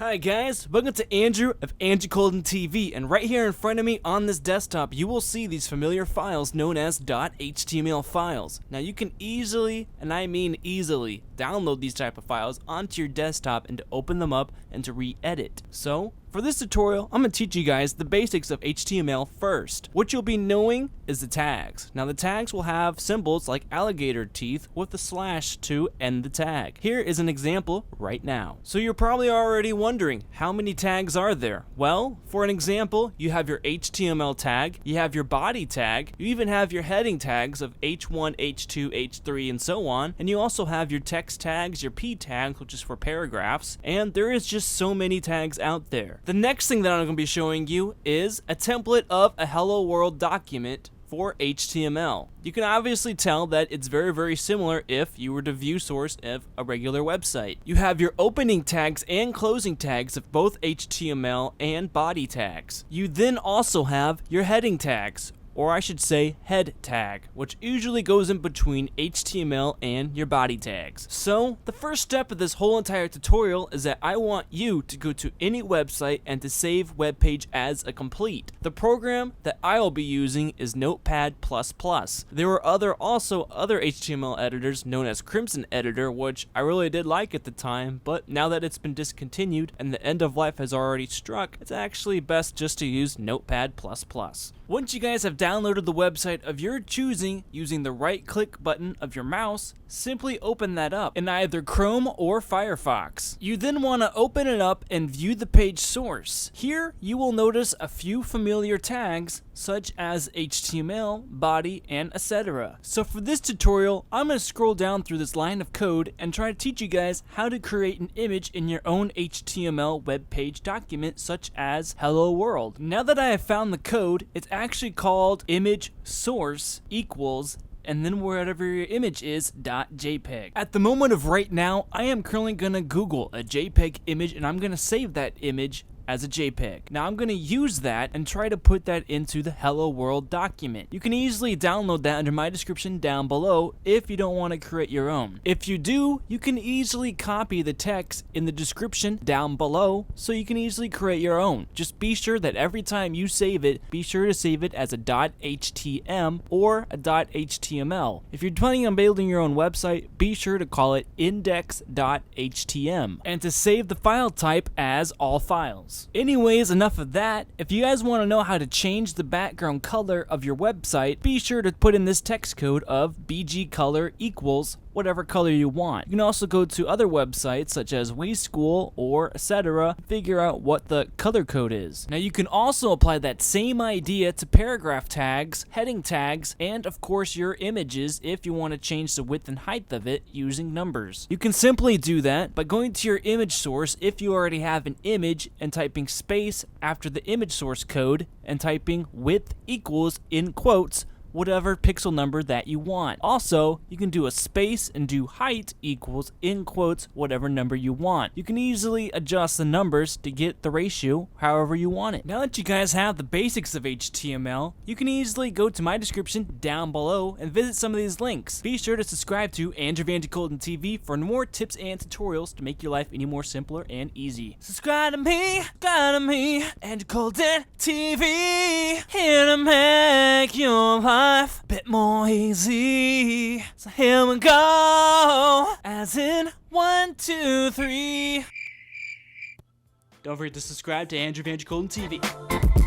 Hi guys, welcome to Andrew of Andrew Colden TV, and right here in front of me on this desktop you will see these familiar files known as .html files. Now you can easily, and I mean easily, download these type of files onto your desktop and to open them up and to re-edit. So for this tutorial, I'm going to teach you guys the basics of HTML first. What you'll be knowing is the tags. Now the tags will have symbols like alligator teeth with a slash to end the tag. Here is an example right now. So you're probably already wondering, how many tags are there? Well, for an example, you have your HTML tag, you have your body tag, you even have your heading tags of H1, H2, H3, and so on, and you also have your text tags, your P tags, which is for paragraphs, and there is just so many tags out there. The next thing that I'm going to be showing you is a template of a Hello World document for HTML. You can obviously tell that it's very similar if you were to view source of a regular website. You have your opening tags and closing tags of both HTML and body tags. You then also have your heading tags, or I should say head tag, which usually goes in between HTML and your body tags. So the first step of this whole entire tutorial is that I want you to go to any website and to save web page as a complete. The program that I'll be using is Notepad++. There were also other HTML editors known as Crimson Editor, which I really did like at the time, but now that it's been discontinued and the end of life has already struck, it's actually best just to use Notepad++. Once you guys have downloaded the website of your choosing using the right click button of your mouse, simply open that up in either Chrome or Firefox. You then want to open it up and view the page source. Here you will notice a few familiar tags such as HTML, body, and etc. So for this tutorial, I'm going to scroll down through this line of code and try to teach you guys how to create an image in your own HTML web page document such as Hello World. Now that I have found the code, it's actually called image source equals and then wherever your image is, .jpg. At the moment of right now, I am currently going to Google a JPEG image and I'm going to save that image as a JPEG. Now I'm going to use that and try to put that into the Hello World document. You can easily download that under my description down below if you don't want to create your own. If you do, you can easily copy the text in the description down below so you can easily create your own. Just be sure that every time you save it, be sure to save it as a .htm or a .html. If you're planning on building your own website, be sure to call it index.htm and to save the file type as all files. Anyways, enough of that. If you guys want to know how to change the background color of your website, be sure to put in this text code of bgcolor equals whatever color you want. You can also go to other websites such as WeSchool or etc. figure out what the color code is. Now you can also apply that same idea to paragraph tags, heading tags, and of course your images if you want to change the width and height of it using numbers. You can simply do that by going to your image source if you already have an image and typing space after the image source code and typing width equals in quotes whatever pixel number that you want. Also, you can do a space and do height equals in quotes whatever number you want. You can easily adjust the numbers to get the ratio however you want it. Now that you guys have the basics of HTML, you can easily go to my description down below and visit some of these links. Be sure to subscribe to Andrew Colden TV for more tips and tutorials to make your life any more simpler and easy. Subscribe to me, Andrew Colden TV, here to make your life a bit more easy. So here we go, as in 1, 2, 3. Don't forget to subscribe to Andrew Colden TV.